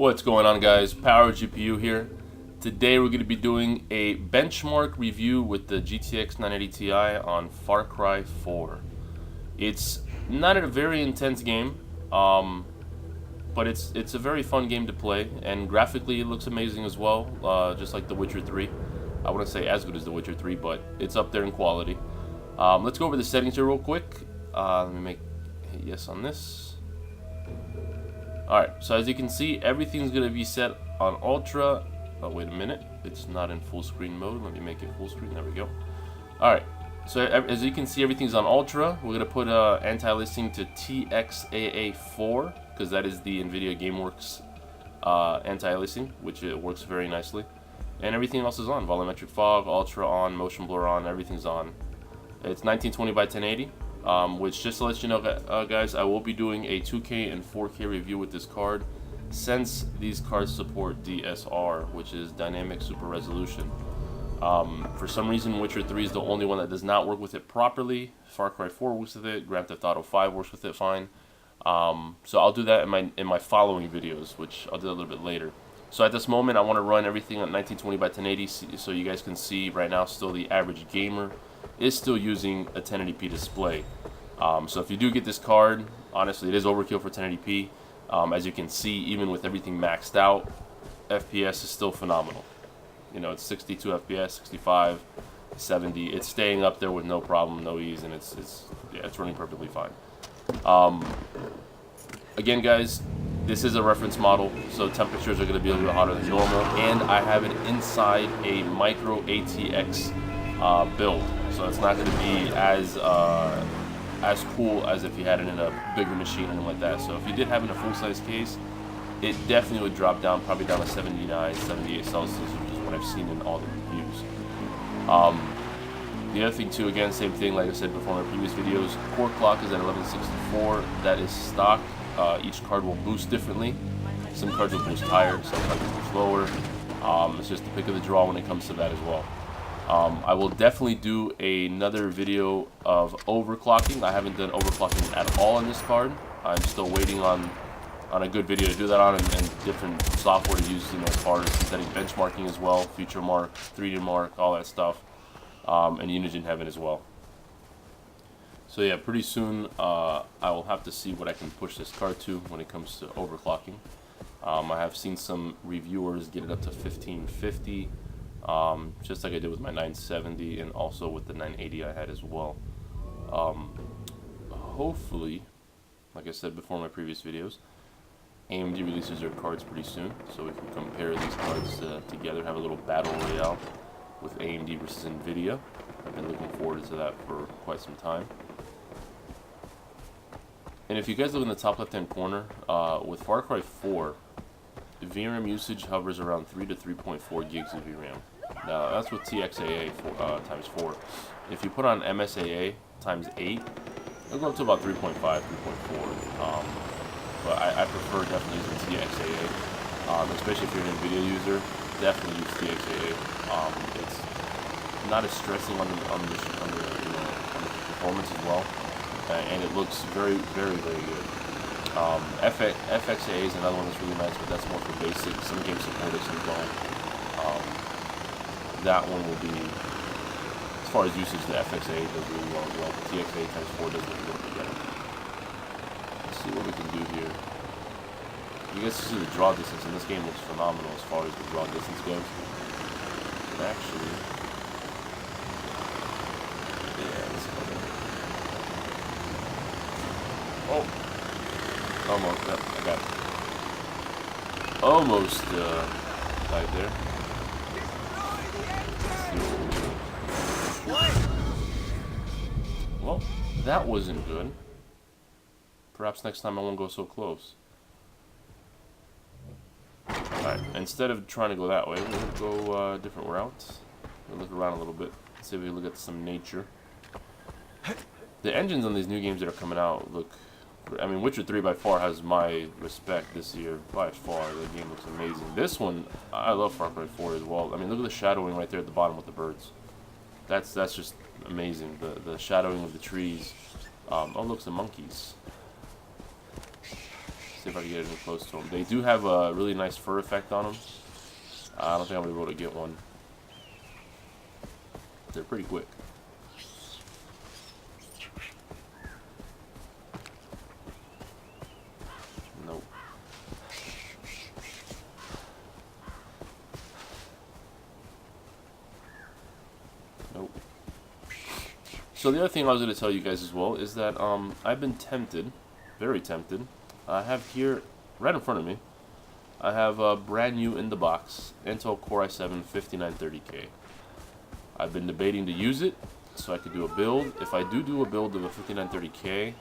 What's going on, guys? Power GPU here. Today we're going to be doing a benchmark review with the GTX 980 Ti on FarCry 4. It's not a very intense game, but it's a very fun game to play, and graphically it looks amazing as well, just like The Witcher 3. I wouldn't say as good as The Witcher 3, but it's up there in quality. Let's go over the settings here real quick. Let me hit yes on this. Alright, so as you can see, everything's going to be set on Ultra. Oh, wait a minute. It's not in full screen mode. Let me make it full screen. There we go. Alright, so as you can see, everything's on Ultra. We're going to put anti-aliasing to TXAA4, because that is the NVIDIA GameWorks anti-aliasing, which it works very nicely. And everything else is on. Volumetric fog, Ultra on, motion blur on, everything's on. It's 1920 by 1080. Which, just to let you know, guys, I will be doing a 2K and 4K review with this card, since these cards support DSR, which is Dynamic Super Resolution. For some reason, Witcher 3 is the only one that does not work with it properly. FarCry 4 works with it. Grand Theft Auto 5 works with it fine. So I'll do that in my following videos, which I'll do a little bit later. So at this moment, I want to run everything at 1920 by 1080, so you guys can see right now still the average gamer is still using a 1080p display. So if you do get this card, honestly, it is overkill for 1080p. As you can see, even with everything maxed out, FPS is still phenomenal. You know, it's 62 FPS, 65, 70. It's staying up there with no problem, no ease, and it's running perfectly fine. Again, guys, this is a reference model, so temperatures are going to be a little hotter than normal, and I have it inside a micro ATX build, so it's not going to be as cool as if you had it in a bigger machine or anything like that. So if you did have it in a full-size case, it definitely would drop down, probably down to 79, 78 Celsius, which is what I've seen in all the reviews. The other thing too, again, same thing like I said before in my previous videos, core clock is at 1164. That is stock. Each card will boost differently. Some cards will boost higher, some cards will boost lower. It's just the pick of the draw when it comes to that as well. I will definitely do another video of overclocking. I haven't done overclocking at all on this card. I'm still waiting on a good video to do that on, and different software to use, as far as synthetic benchmarking as well, Future Mark, 3D Mark, all that stuff, and Unigine Heaven as well. So yeah, pretty soon I will have to see what I can push this card to when it comes to overclocking. I have seen some reviewers get it up to 1550. Just like I did with my 970 and also with the 980 I had as well. Hopefully, like I said before in my previous videos, AMD releases their cards pretty soon, so we can compare these cards together, have a little battle royale with AMD versus NVIDIA. I've been looking forward to that for quite some time. And if you guys look in the top left-hand corner, with FarCry 4, VRAM usage hovers around 3 to 3.4 gigs of VRAM. Now, that's with TXAA times 4. If you put on MSAA times 8, it'll go up to about 3.5, 3.4. But I prefer definitely using TXAA, especially if you're an NVIDIA user. Definitely use TXAA. It's not as stressing on the performance as well, and it looks very, very, very good. FXAA is another one that's really nice, but that's more for basic. Some games support it, some don't. That one will be, as far as usage, the FXAA does really well as well. TXAA times 4 does look a little bit better. Let's see what we can do here. You guys see the draw distance, and this game looks phenomenal as far as the draw distance goes. But actually, yeah, let's go there. Oh! Almost, yep, I got it. Almost died there. Well, that wasn't good. Perhaps next time I won't go so close. Alright, instead of trying to go that way, we'll go a different route. We'll look around a little bit, see if we can look at some nature. The engines on these new games that are coming out look... I mean, Witcher 3 by far has my respect this year, by far. The game looks amazing. This one, I love FarCry 4 as well. I mean, look at the shadowing right there at the bottom with the birds. That's just amazing. The shadowing of the trees. Oh, look, some monkeys. See if I can get any close to them. They do have a really nice fur effect on them. I don't think I'm going to be able to get one. They're pretty quick. Nope. Nope. So the other thing I was going to tell you guys as well is that I've been tempted, very tempted. I have here, right in front of me, I have a brand new in the box Intel Core i7 5930K. I've been debating to use it so I could do a build. If I do a build of a 5930K,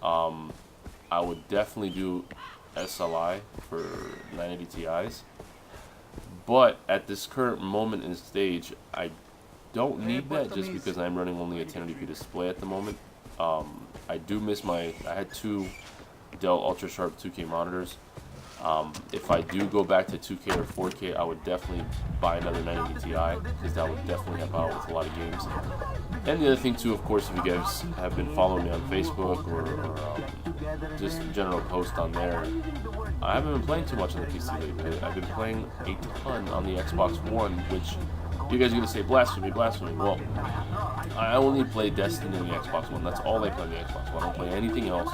I would definitely do SLI for 980 Ti's. But at this current moment in stage, I don't need that just because I'm running only a 1080p display at the moment. I do miss I had two Dell Ultra Sharp 2K monitors. If I do go back to 2K or 4K, I would definitely buy another 980 Ti because that would definitely help out with a lot of games. And the other thing too, of course, if you guys have been following me on Facebook or just general post on there, I haven't been playing too much on the PC lately. I've been playing a ton on the Xbox One, which you guys are going to say blasphemy, blasphemy. Well, I only play Destiny on the Xbox One. That's all I play on the Xbox One. I don't play anything else.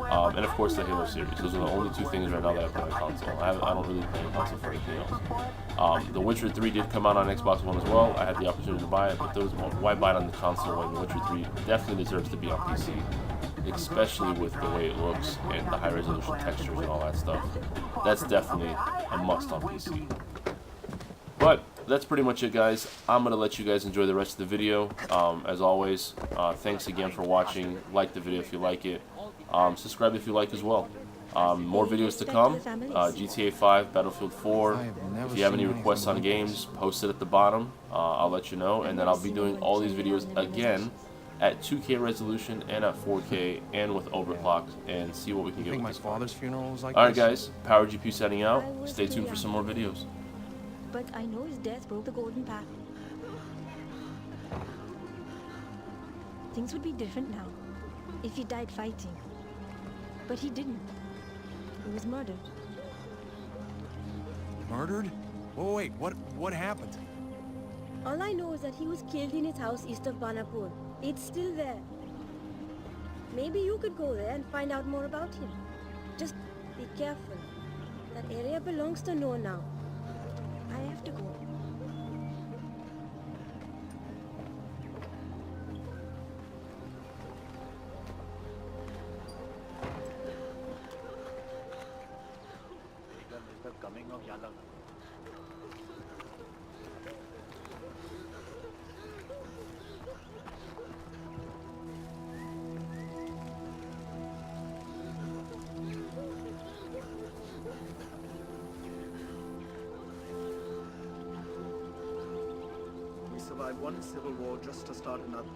And of course the Halo series. Those are the only two things right now that I play on console. I don't really play on console for anything else. The Witcher 3 did come out on Xbox One as well. I had the opportunity to buy it, but why buy it on the console when The Witcher 3 definitely deserves to be on PC? Especially with the way it looks and the high resolution textures and all that stuff. That's definitely a must on PC. But that's pretty much it, guys. I'm going to let you guys enjoy the rest of the video. As always, thanks again for watching. Like the video if you like it. Subscribe if you like as well. More videos to come. GTA 5, Battlefield 4. If you have any requests on games, post it at the bottom. I'll let you know. And then I'll be doing all these videos again at 2K resolution and at 4K and with overclocks and see what we can get with this. Father's funeral was like Alright guys, Power GP signing out. Stay tuned for some more videos. But I know his death broke the golden path. Things would be different now if he died fighting. But he didn't. He was murdered. Murdered? Oh wait, what happened? All I know is that he was killed in his house east of Banapur. It's still there. Maybe you could go there and find out more about him. Just be careful. That area belongs to Noah now. I have to go. We survived one civil war just to start another.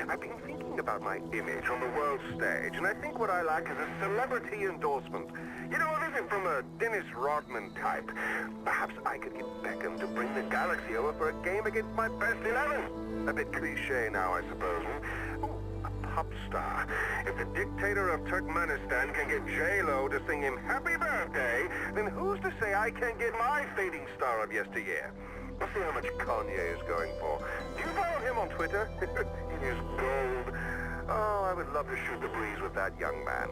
I've been thinking about my image on the world stage, and I think what I lack is a celebrity endorsement. You know, anything from a Dennis Rodman type. Perhaps I could get Beckham to bring the galaxy over for a game against my best 11. A bit cliché now, I suppose. Ooh, a pop star. If the dictator of Turkmenistan can get J-Lo to sing him happy birthday, then who's to say I can't get my fading star of yesteryear? Let's see how much Kanye is going for. Do you follow him on Twitter? He is gold. Oh, I would love to shoot the breeze with that young man.